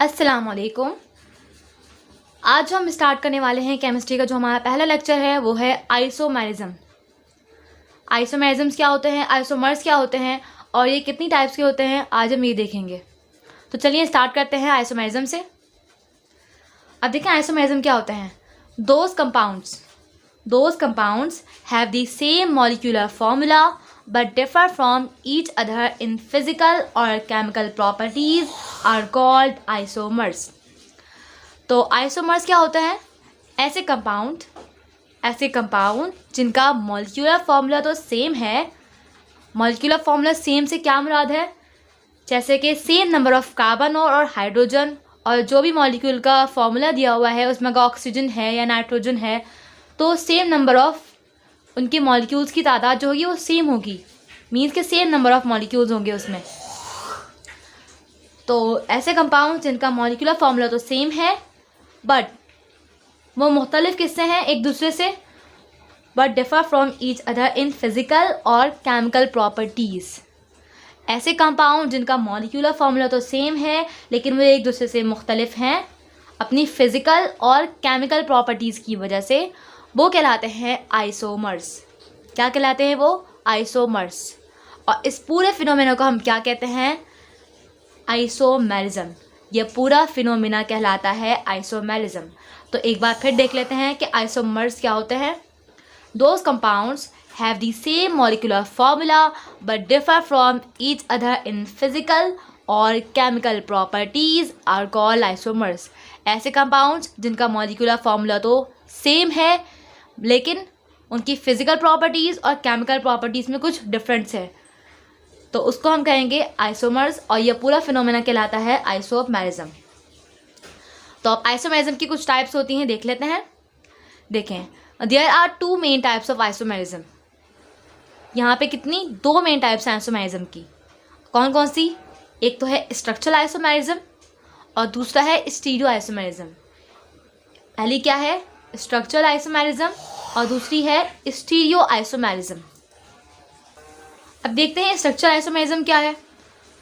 अस्सलाम वालेकुम। आज हम स्टार्ट करने वाले हैं केमिस्ट्री का जो हमारा पहला लेक्चर है वो है आइसोमेरिज्म। आइसोमेरिज्म्स क्या होते हैं, आइसोमर्स क्या होते हैं और ये कितनी टाइप्स के होते हैं, आज हम ये देखेंगे। तो चलिए स्टार्ट करते हैं आइसोमेरिज्म से। अब देखें आइसोमेरिज्म क्या होते हैं। Those compounds have the same molecular formula but differ from each other in physical or chemical properties are called isomers। तो आइसोमर्स क्या होते हैं? ऐसे कंपाउंड जिनका मॉलिक्यूलर फॉर्मूला तो सेम है। मॉलिक्यूलर फॉर्मूला सेम से क्या मुराद है? जैसे कि सेम नंबर ऑफ कार्बन और हाइड्रोजन, और जो भी मॉलिक्यूल का फॉर्मूला दिया हुआ है उसमें अगर ऑक्सीजन है या नाइट्रोजन है तो सेम नंबर ऑफ उनके मॉलिक्यूल्स की तादाद जो होगी वो सेम होगी, मीन्स के सेम नंबर ऑफ मॉलिक्यूल्स होंगे उसमें। तो ऐसे कंपाउंड जिनका मॉलिक्यूलर फॉर्मूला तो सेम है बट वो मुख्तलिफ किससे हैं एक दूसरे से, but differ from each other in physical और केमिकल प्रॉपर्टीज़। ऐसे कंपाउंड जिनका मॉलिक्यूलर फॉर्मूला तो सेम है लेकिन वो एक दूसरे से मुख्तलिफ हैं अपनी फिजिकल और केमिकल प्रॉपर्टीज़ की वजह से, वो कहलाते हैं आइसोमर्स। क्या कहलाते हैं वो? आइसोमर्स। और इस पूरे फिनोमेना को हम क्या कहते हैं? आइसोमेरिज्म। ये पूरा फिनोमेना कहलाता है आइसोमेरिज्म। तो एक बार फिर देख लेते हैं कि आइसोमर्स क्या होते हैं। Those compounds have the same molecular formula but differ from each other in physical और chemical properties are called isomers. ऐसे कंपाउंड्स जिनका मॉलिक्यूलर फॉर्मूला तो सेम है लेकिन उनकी फिजिकल प्रॉपर्टीज़ और केमिकल प्रॉपर्टीज़ में कुछ डिफरेंस है, तो उसको हम कहेंगे आइसोमर्स। और यह पूरा फिनोमेना कहलाता है आइसोमेरिज्म। तो अब आइसोमेरिज्म की कुछ टाइप्स होती हैं, देख लेते हैं। देखें, there are two main types of isomerism. यहाँ पे कितनी? दो मेन टाइप्स हैं आइसोमेरिज्म की। कौन कौन सी? एक तो है स्ट्रक्चरल आइसोमेरिज्म और दूसरा है स्टीरियो आइसोमेरिज्म। पहली क्या है? स्ट्रक्चरल आइसोमेरिज्म और दूसरी है स्टीरियो आइसोमेरिज्म। अब देखते हैं स्ट्रक्चरल आइसोमेरिज्म क्या है।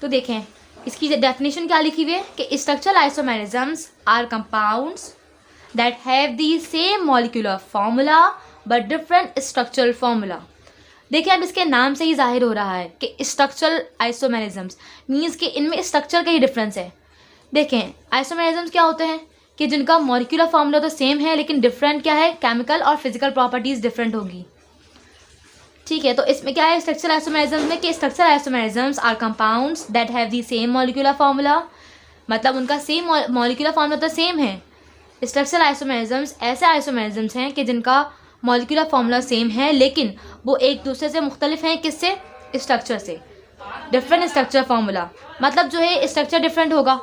तो देखें इसकी डेफिनेशन क्या लिखी हुई है कि structural isomerisms are compounds that have the same molecular formula but different structural formula. देखिए अब इसके नाम से ही जाहिर हो रहा है कि स्ट्रक्चरल आइसोमेरिज्म्स मीन्स कि इनमें स्ट्रक्चर का ही डिफरेंस है। देखें आइसोमेरिज्म्स क्या होते हैं कि जिनका मॉलिक्यूलर फॉर्मूला तो सेम है लेकिन डिफरेंट क्या है? केमिकल और फिजिकल प्रॉपर्टीज़ डिफरेंट होगी। ठीक है, तो इसमें क्या है स्ट्रक्चरल आइसोमेरिज्म में कि structural isomerisms are compounds that have the same molecular formula, मतलब उनका सेम मॉलिक्यूलर फॉर्मूला तो सेम है। स्ट्रक्चरल आइसोमेरिज्म्स ऐसे आइसोमेरिज्म्स हैं कि जिनका मॉलिक्यूलर फॉर्मूला सेम है लेकिन वो एक दूसरे से मुख्तलिफ हैं। किससे? स्ट्रक्चर से। डिफरेंट स्ट्रक्चर फॉर्मूला मतलब जो है स्ट्रक्चर डिफरेंट होगा।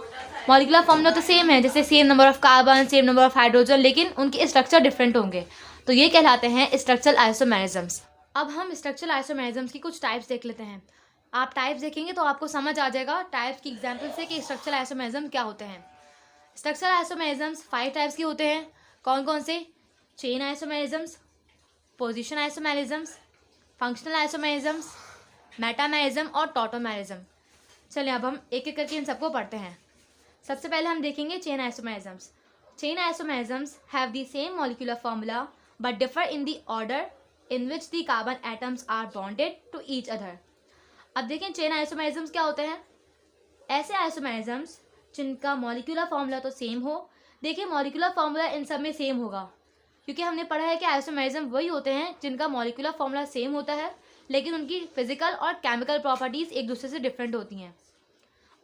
मॉलिक्यूलर फॉर्मूला तो सेम है, जैसे same number of carbon, same number of hydrogen, लेकिन उनके स्ट्रक्चर डिफरेंट होंगे, तो ये कहलाते हैं स्ट्रक्चरल आइसोमेरिज्म्स। अब हम स्ट्रक्चरल आइसोमेरिज्म्स की कुछ टाइप्स देख लेते हैं। आप टाइप्स देखेंगे तो आपको समझ आ जाएगा टाइप्स की एग्जांपल से कि स्ट्रक्चरल आइसोमेरिज्म क्या होते हैं। स्ट्रक्चरल आइसोमेरिज्म्स 5 टाइप्स के होते हैं। कौन कौन से? चेन आइसोमेरिज्म्स, पोजिशन आइसोमेरिज्म्स, फंक्शनल आइसोमेरिज्म्स, मेटामेरिज्म और टॉटोमेरिज्म। चलिए अब हम एक एक करके इन सबको पढ़ते हैं। सबसे पहले हम देखेंगे chain isomerisms. Chain isomerisms have the same molecular formula but differ in the order in which the carbon atoms are bonded to each other। अब देखें चेन आइसोमेरिज्म्स क्या होते हैं। ऐसे आइसोमेरिज्म्स जिनका मॉलिक्यूलर फॉर्मूला तो सेम हो। देखिए मॉलिक्यूलर फॉर्मूला इन सब में सेम होगा क्योंकि हमने पढ़ा है कि आइसोमेरिज्म वही होते हैं जिनका मॉलिक्यूलर फॉर्मूला सेम होता है लेकिन उनकी फिजिकल और केमिकल प्रॉपर्टीज़ एक दूसरे से डिफरेंट होती हैं।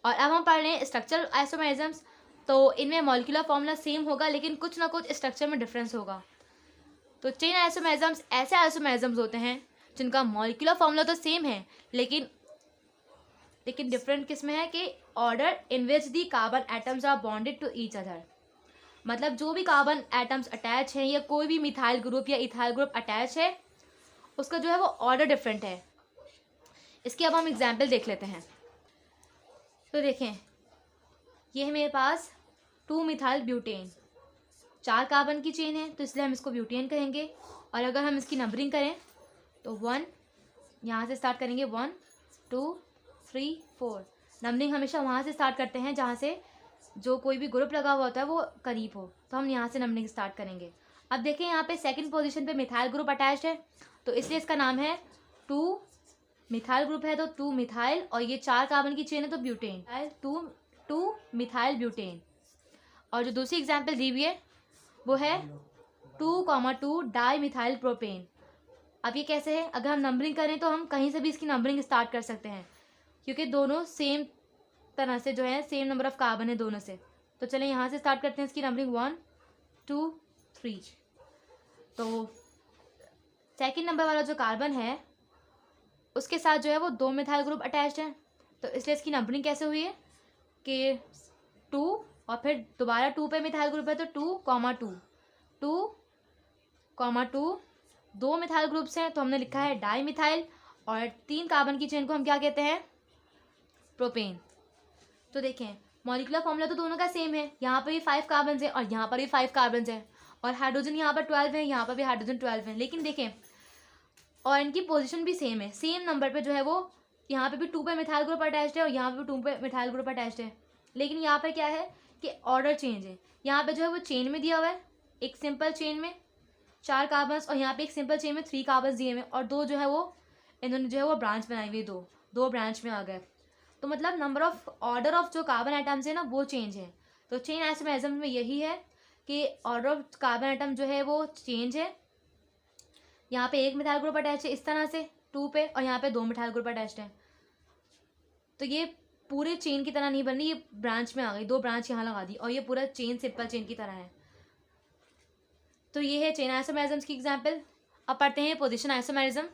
और अब हम पढ़ रहे हैं स्ट्रक्चरल आइसोमेरिज्म्स, तो इनमें मॉलिक्यूलर फॉर्मूला सेम होगा लेकिन कुछ ना कुछ स्ट्रक्चर में डिफरेंस होगा। तो चेन आइसोमेरिज्म्स ऐसे आइसोमेरिज्म्स होते हैं जिनका मॉलिक्यूलर फॉर्मूला तो सेम है लेकिन डिफरेंट किस में है कि order in which the carbon atoms are bonded to each other. मतलब जो भी कार्बन एटम्स अटैच हैं या कोई भी मिथाइल ग्रुप या इथाइल ग्रुप अटैच है उसका जो है वो ऑर्डर डिफरेंट है। इसकी अब हम एग्जाम्पल देख लेते हैं। तो देखें ये है मेरे पास 2 मिथाइल ब्यूटेन, 4 कार्बन की चेन है तो इसलिए हम इसको ब्यूटेन कहेंगे। और अगर हम इसकी नंबरिंग करें तो 1 यहाँ से स्टार्ट करेंगे, 1 2 3 4। नंबरिंग हमेशा वहाँ से स्टार्ट करते हैं जहाँ से जो कोई भी ग्रुप लगा हुआ होता है वो करीब हो, तो हम यहाँ से नंबरिंग स्टार्ट करेंगे। अब देखें यहाँ पे सेकंड पोजीशन पे मिथाइल ग्रुप अटैच्ड है, तो इसलिए इसका नाम है 2 मिथाइल ग्रुप है तो 2 मिथाइल, और ये 4 कार्बन की चेन है तो ब्यूटेन, 2 मिथाइल ब्यूटेन। और जो दूसरी एग्जाम्पल दी हुई है वो है 2,2 डाई मिथाइल प्रोपेन। अब ये कैसे है, अगर हम नंबरिंग करें तो हम कहीं से भी इसकी नंबरिंग स्टार्ट कर सकते हैं, क्योंकि दोनों सेम तरह से जो है सेम नंबर ऑफ कार्बन है दोनों से। तो चलें यहाँ से स्टार्ट करते हैं इसकी नंबरिंग 1 2 3। तो सेकंड नंबर वाला जो कार्बन है उसके साथ जो है वो 2 मिथाइल ग्रुप अटैच्ड है, तो इसलिए इसकी नंबरिंग कैसे हुई है कि 2 और फिर दोबारा 2 पे मिथाइल ग्रुप है तो 2,2 2 मिथाइल ग्रुप्स हैं तो हमने लिखा है डाई मिथाइल, और 3 कार्बन की चेन को हम क्या कहते हैं, प्रोपेन। तो देखें मॉलिक्यूलर फॉर्मूला तो दोनों का सेम है, यहाँ पर भी 5 कार्बन है और यहाँ पर भी 5 कार्बन है, और हाइड्रोजन यहाँ पर 12 है, यहाँ पर भी हाइड्रोजन 12 है। लेकिन देखें और इनकी पोजीशन भी सेम है, सेम नंबर पे जो है वो यहाँ पे भी 2 पे मिथाइल ग्रुप अटैच्ड है और यहाँ पे भी 2 पे मिथाइल ग्रुप अटैच्ड है। लेकिन यहाँ पे क्या है कि ऑर्डर चेंज है, यहाँ पे जो है वो चेन में दिया हुआ है, एक सिंपल चेन में 4 कार्बन्स, और यहाँ पे एक सिंपल चेन में 3 कार्बन्स दिए हुए, और 2 जो है वो इन्होंने जो है वो ब्रांच बनाई हुई, दो ब्रांच में आ गए। तो मतलब नंबर ऑफ ऑर्डर ऑफ जो कार्बन आइटम्स है ना वो चेंज है। तो चेन आइसोमेरिज्म में यही है कि ऑर्डर ऑफ कार्बन आइटम जो है वो चेंज है। यहाँ पे एक मिथाइल ग्रुप अटैच है इस तरह से 2 पे, और यहाँ पे 2 मिथाइल ग्रुप अटैच्ड है। तो ये पूरे चेन की तरह नहीं बन रही, ये ब्रांच में आ गई, 2 ब्रांच यहाँ लगा दी, और ये पूरा चेन सिंपल चेन की तरह है। तो ये है चेन आइसोमेरिज्म्स की एग्जांपल। अब पढ़ते हैं position isomerism.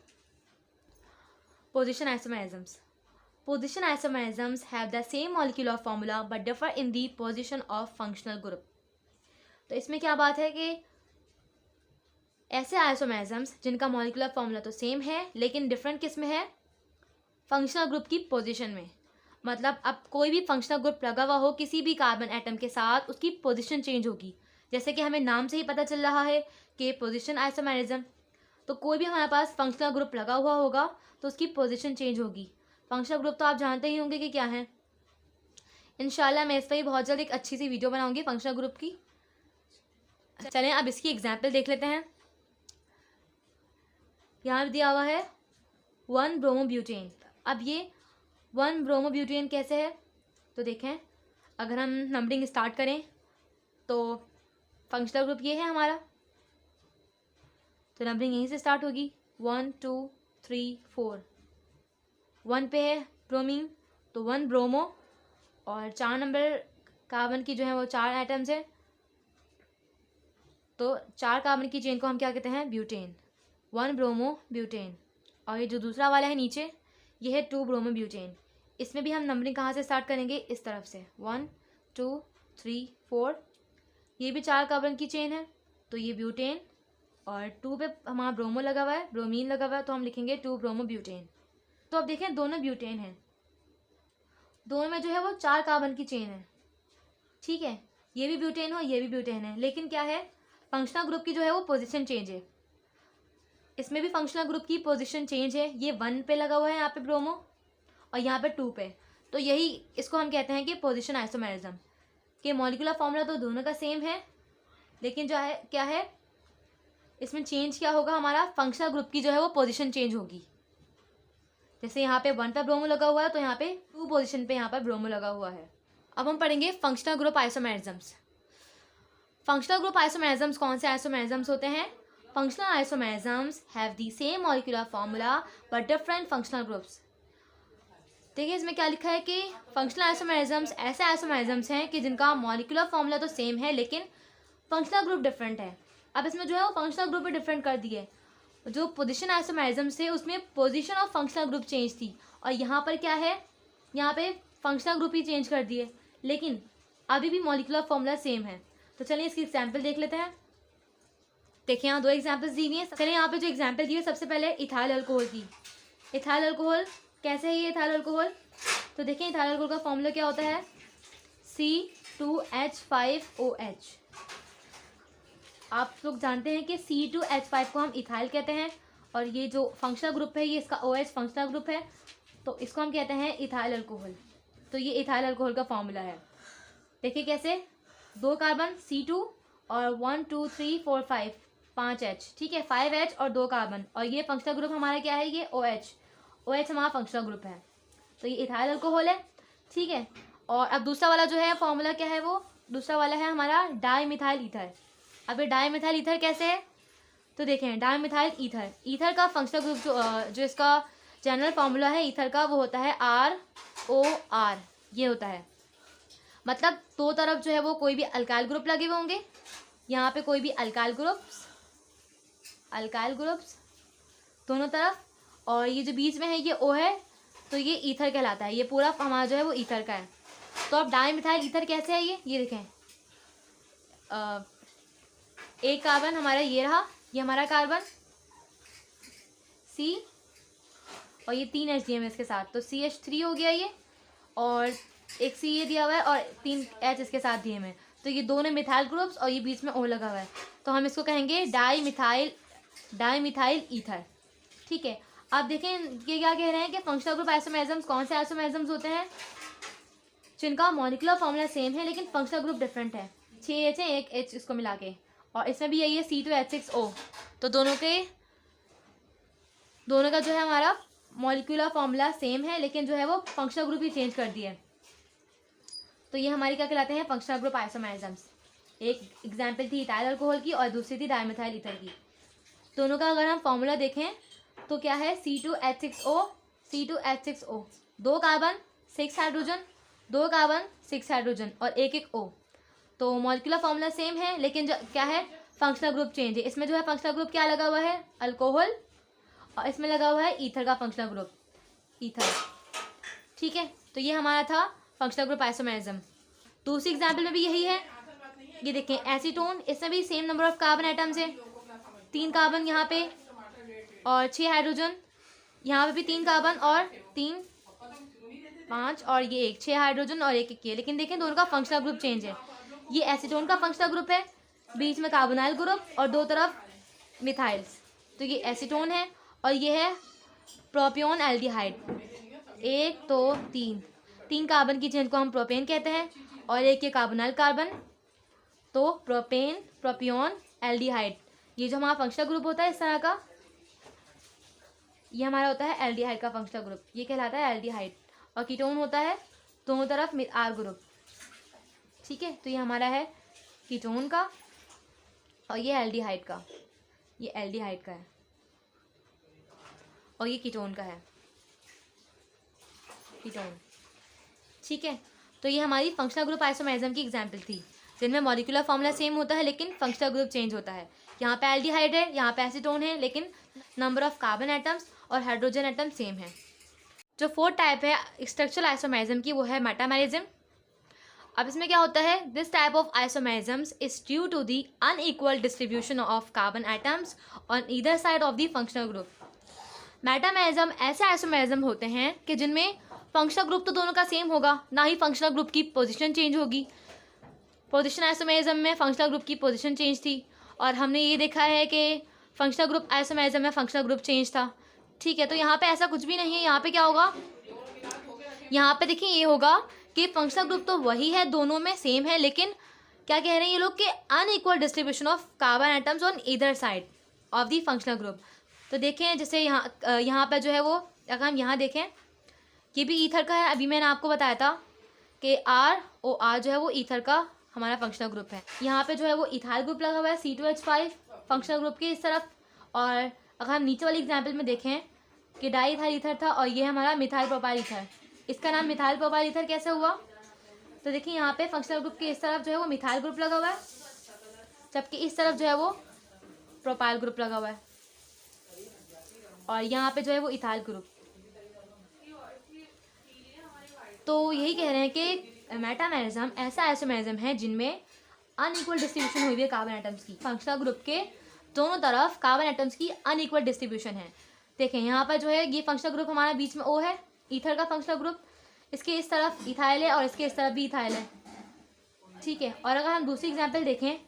Position isomerisms have the same molecular formula but differ in the position of functional group. तो इसमें क्या बात है कि ऐसे आइसोमेरिज्म्स जिनका मॉलिक्यूलर फॉर्मूला तो सेम है लेकिन डिफरेंट किस में है, फंक्शनल ग्रुप की पोजीशन में। मतलब अब कोई भी फंक्शनल ग्रुप लगा हुआ हो किसी भी कार्बन एटम के साथ, उसकी पोजीशन चेंज होगी। जैसे कि हमें नाम से ही पता चल रहा है कि पोजीशन आइसोमेरिज्म, तो कोई भी हमारे पास फंक्शनल ग्रुप लगा हुआ होगा तो उसकी पोजीशन चेंज होगी। फंक्शनल ग्रुप तो आप जानते ही होंगे कि क्या है। इंशाल्लाह मैं इस पर ही बहुत जल्द एक अच्छी सी वीडियो बनाऊंगी फंक्शनल ग्रुप की। चलें अब इसकी एग्जाम्पल देख लेते हैं। यहाँ दिया हुआ है 1 ब्रोमोब्यूटेन। अब ये 1 ब्रोमोब्यूटेन कैसे है, तो देखें अगर हम नंबरिंग स्टार्ट करें तो फंक्शनल ग्रुप ये है हमारा, तो नंबरिंग यहीं से स्टार्ट होगी 1 2 3 4। 1 पे है ब्रोमीन तो 1 ब्रोमो, और 4 नंबर कार्बन की जो है वो 4 आइटम्स है, तो 4 कार्बन की चेन को हम क्या कहते हैं, ब्यूटेन, 1 ब्रोमो ब्यूटेन। और ये जो दूसरा वाला है नीचे ये है 2 ब्रोमो ब्यूटेन। इसमें भी हम नंबरिंग कहाँ से स्टार्ट करेंगे, इस तरफ से 1 2 3 4। ये भी 4 कार्बन की चेन है तो ये ब्यूटेन, और 2 पे हमारा ब्रोमो लगा हुआ है, ब्रोमीन लगा हुआ है, तो हम लिखेंगे 2 ब्रोमो ब्यूटेन। तो अब देखें दोनों ब्यूटेन हैं, दोनों में जो है वो 4 कार्बन की चेन है, ठीक है, ये भी ब्यूटेन हो ये भी ब्यूटेन है, लेकिन क्या है फंक्शनल ग्रुप की जो है वो पोजीशन चेंज है। इसमें भी फंक्शनल ग्रुप की पोजीशन चेंज है, ये 1 पे लगा हुआ है यहाँ पे ब्रोमो और यहाँ पे 2 पे, तो यही इसको हम कहते हैं कि पोजीशन आइसोमेरिज्म। कि मॉलिक्यूलर फॉर्मूला तो दोनों का सेम है लेकिन जो है क्या है इसमें चेंज क्या होगा, हमारा फंक्शनल ग्रुप की जो है वो पोजीशन चेंज होगी। जैसे यहाँ पे 1 पे ब्रोमो लगा हुआ है तो यहाँ पे 2 पोजीशन पे यहाँ पर ब्रोमो लगा हुआ है। अब हम पढ़ेंगे functional group isomerisms. Functional group isomerisms कौन से आइसोमेरिज्म्स होते हैं, functional isomerisms have the same molecular formula but different functional groups. देखिए इसमें क्या लिखा है कि फंक्शनल आइसोमेरिज्म्स ऐसे आइसोमेरिज्म्स हैं कि जिनका मॉलिक्यूलर फॉर्मूला तो सेम है लेकिन फंक्शनल ग्रुप डिफरेंट है। अब इसमें जो है वो फंक्शनल ग्रुप भी डिफरेंट कर दिए। जो पोजीशन आइसोमेरिज्म्स थे उसमें position of functional group change थी, और यहाँ पर क्या है, यहाँ पे फंक्शनल ग्रुप ही चेंज कर दिए लेकिन अभी भी मॉलिक्यूलर फॉर्मूला सेम है। तो चलिए इसकी एग्जाम्पल देख लेते हैं। देखिए यहाँ 2 एग्जाम्पल्स दी हुई हैं। चलिए यहाँ पे जो एग्जाम्पल दी है सबसे पहले इथाइल अल्कोहल की। इथाइल अल्कोहल कैसे है ये इथाइल अल्कोहल, तो देखिए इथाइल अल्कोहल का फॉर्मूला क्या होता है, C2H5OH। आप लोग जानते हैं कि C2H5 को हम इथाइल कहते हैं, और ये जो फंक्शनल ग्रुप है ये इसका OH फंक्शनल ग्रुप है, तो इसको हम कहते हैं इथाइल अल्कोहल। तो ये इथाइल अल्कोहल का फॉर्मूला है। देखिए कैसे, 2 कार्बन C2 और 1 2 3 4 5 5 H, ठीक है, 5 H और 2 कार्बन, और ये फंक्शनल ग्रुप हमारा क्या है, ये OH। OH हमारा फंक्शनल ग्रुप है, तो ये इथाइल अल्कोहल है, ठीक है। और अब दूसरा वाला जो है फॉर्मूला क्या है, वो दूसरा वाला है हमारा डाई मिथाइल ईथर। अब ये डाई मिथाइल ईथर कैसे है, तो देखें, डाई मिथाइल ईथर, ईथर का फंक्शनल ग्रुप जो इसका जनरल फार्मूला है ईथर का, वो होता है ROR, ये होता है। मतलब दो तरफ जो है वो कोई भी अल्काइल ग्रुप लगे हुए होंगे, यहाँ पे कोई भी अल्काइल ग्रुप्स दोनों तरफ, और ये जो बीच में है ये O है, तो ये ईथर कहलाता है, ये पूरा हमारा जो है वो ईथर का है। तो अब डाई मिथाइल ईथर कैसे है, ये देखें, एक कार्बन हमारा ये रहा, ये हमारा कार्बन C, और ये 3 H दिए हैं इसके साथ, तो CH3 हो गया ये, और एक C ये दिया हुआ है और 3 H इसके साथ दिए हैं, तो ये दोनों मिथाइल ग्रुप्स और ये बीच में O लगा हुआ है, तो हम इसको कहेंगे डाई मिथाइल ईथर, ठीक है। अब देखें ये क्या कह रहे हैं कि फंक्शनल ग्रुप आइसोमेरिज्म्स कौन से आइसोमेरिज्म्स होते हैं, जिनका मॉलिक्यूलर फॉर्मूला सेम है लेकिन फंक्शनल ग्रुप डिफरेंट है। 6 H है, 1 H इसको मिला के, और इसमें भी यही है C2H6O, तो दोनों का जो है हमारा मॉलिक्यूलर फॉर्मूला सेम है, लेकिन जो है वो फंक्शनल ग्रुप ही चेंज कर दिए, तो ये हमारी क्या कहलाते हैं, फंक्शनल ग्रुप आइसोमेरिज्म्स। एक एग्जांपल थी इथाइल अल्कोहल की और दूसरी थी डाइमिथाइल ईथर की। दोनों का अगर हम फॉर्मूला देखें तो क्या है, C2H6O, 2 carbon 6 hydrogen, 2 carbon 6 hydrogen और एक O, तो मॉलिक्यूलर फॉर्मूला सेम है, लेकिन जो क्या है, फंक्शनल ग्रुप चेंज है। इसमें जो है फंक्शनल ग्रुप क्या लगा हुआ है, अल्कोहल, और इसमें लगा हुआ है ईथर का फंक्शनल ग्रुप, ईथर, ठीक है। तो ये हमारा था फंक्शनल ग्रुप आइसोमेरिज्म। दूसरी एग्जांपल में भी यही है, ये देखें एसीटोन, इसमें भी same number of carbon atoms है, 3 कार्बन यहाँ पे और 6 हाइड्रोजन, यहाँ पे भी 3 कार्बन और 3 5 और ये 1, 6 हाइड्रोजन और एक ये, लेकिन देखें दोनों का फंक्शनल ग्रुप चेंज है। ये एसीटोन का फंक्शनल ग्रुप है, बीच में कार्बोनाइल ग्रुप और दो तरफ मिथाइल्स, तो ये एसीटोन है, और ये है प्रोपियोन एल्डिहाइड, 1 2 3 कार्बन की चेन को हम प्रोपेन कहते हैं, और एक ये कार्बोनाइल कार्बन, तो प्रोपियोन एल्डिहाइड, ये जो हमारा फंक्शनल ग्रुप होता है इस तरह का, ये हमारा होता है एल्डिहाइड का फंक्शनल ग्रुप, ये कहलाता है एल्डिहाइड, और कीटोन होता है दोनों तरफ R ग्रुप, ठीक है। तो ये हमारा है कीटोन का, और ये एल्डिहाइड का, ये एल्डिहाइड का है, और ये कीटोन का है, कीटोन, ठीक है। तो ये हमारी फंक्शनल ग्रुप आइसोमेरिज्म की एग्जांपल थी, जिनमें मॉलिक्यूलर फॉर्मूला सेम होता है लेकिन फंक्शनल ग्रुप चेंज होता है। यहाँ पे एल्डिहाइड है, यहाँ पे एसीटोन है, लेकिन नंबर ऑफ कार्बन एटम्स और हाइड्रोजन एटम सेम है। जो 4th टाइप है स्ट्रक्चरल आइसोमेरिज्म की, वो है मेटामेरिज्म। अब इसमें क्या होता है, this type of isomerisms is due to the unequal distribution of carbon atoms on either side of the functional group. Metamerism ऐसे आइसोमेरिज्म होते हैं कि जिनमें फंक्शनल ग्रुप तो दोनों का सेम होगा, ना ही फंक्शनल ग्रुप की पोजीशन चेंज होगी। पोजीशन आइसोमेरिज्म में फंक्शनल ग्रुप की पोजीशन चेंज थी, और हमने ये देखा है कि फंक्शनल ग्रुप आइसोमेरिज्म में फंक्शनल ग्रुप चेंज था, ठीक है। तो यहाँ पे ऐसा कुछ भी नहीं है, यहाँ पे क्या होगा, यहाँ पे देखिए ये होगा कि फंक्शनल ग्रुप तो वही है, दोनों में सेम है, लेकिन क्या कह रहे हैं ये लोग कि unequal distribution of carbon atoms on either side of the functional group. तो देखें जैसे यहाँ पर जो है वो, अगर हम यहाँ देखें, ये भी ईथर का है, अभी मैंने आपको बताया था कि ROR जो है वो ईथर का हमारा फंक्शनल ग्रुप है। यहाँ पे जो है वो इथाइल ग्रुप लगा हुआ है C2H5 फंक्शनल ग्रुप के इस तरफ, और अगर हम नीचे वाली एग्जाम्पल में देखें कि डाई इथाइल ईथर था, और ये हमारा मिथाइल प्रोपाइल ईथर, इसका नाम मिथाइल प्रोपाइल ईथर कैसे हुआ, तो देखिए यहाँ पे फंक्शनल ग्रुप के इस तरफ जो है वो मिथाइल ग्रुप लगा हुआ है, जबकि इस तरफ जो है वो प्रोपाइल ग्रुप लगा हुआ है, और यहाँ पे जो है वो इथाइल ग्रुप। तो यही कह रहे हैं कि मेटामेरिज्म ऐसा आइसोमेरिज्म है जिनमें अनइक्वल डिस्ट्रीब्यूशन हुई है कार्बन एटम्स की, फंक्शनल ग्रुप के दोनों तरफ कार्बन एटम्स की अनइक्वल डिस्ट्रीब्यूशन है। देखें यहाँ पर जो है ये फंक्शनल ग्रुप हमारा बीच में O है, ईथर का फंक्शनल ग्रुप, इसके इस तरफ इथाइल है और इसके इस तरफ भी इथाइल है, ठीक है। और अगर हम दूसरी एग्जाम्पल देखें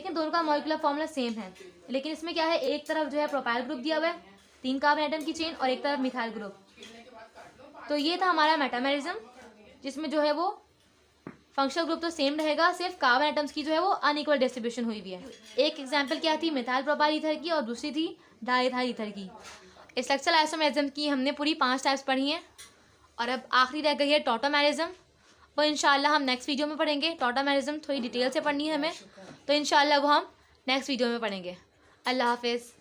दोनों का मॉलिक्यूलर फॉर्मूला सेम है, लेकिन इसमें क्या है, एक तरफ जो है प्रोपाइल ग्रुप दिया हुआ है 3 कार्बन एटम की चेन, और एक तरफ मिथाइल ग्रुप। तो ये था हमारा मेटामेरिज्म, जिसमें जो है वो फंक्शनल ग्रुप तो सेम रहेगा, सिर्फ कार्बन एटम्स की जो है वो अनइक्वल डिस्ट्रीब्यूशन हुई हुई है। एक एग्जांपल क्या थी मिथाइल प्रोपाइल ईथर की और दूसरी थी डाइथाइल ईथर की। स्ट्रक्चरल आइसोमेरिज्म की हमने पूरी 5 टाइप्स पढ़ी हैं और अब आखिरी रह गई है टॉटोमेरिज्म। वो इंशाल्लाह हम नेक्स्ट वीडियो में पढ़ेंगे। टॉटोमेरिज्म थोड़ी डिटेल से पढ़नी है हमें, तो इंशाल्लाह वो हम नेक्स्ट वीडियो में पढ़ेंगे। अल्लाह हाफिज़।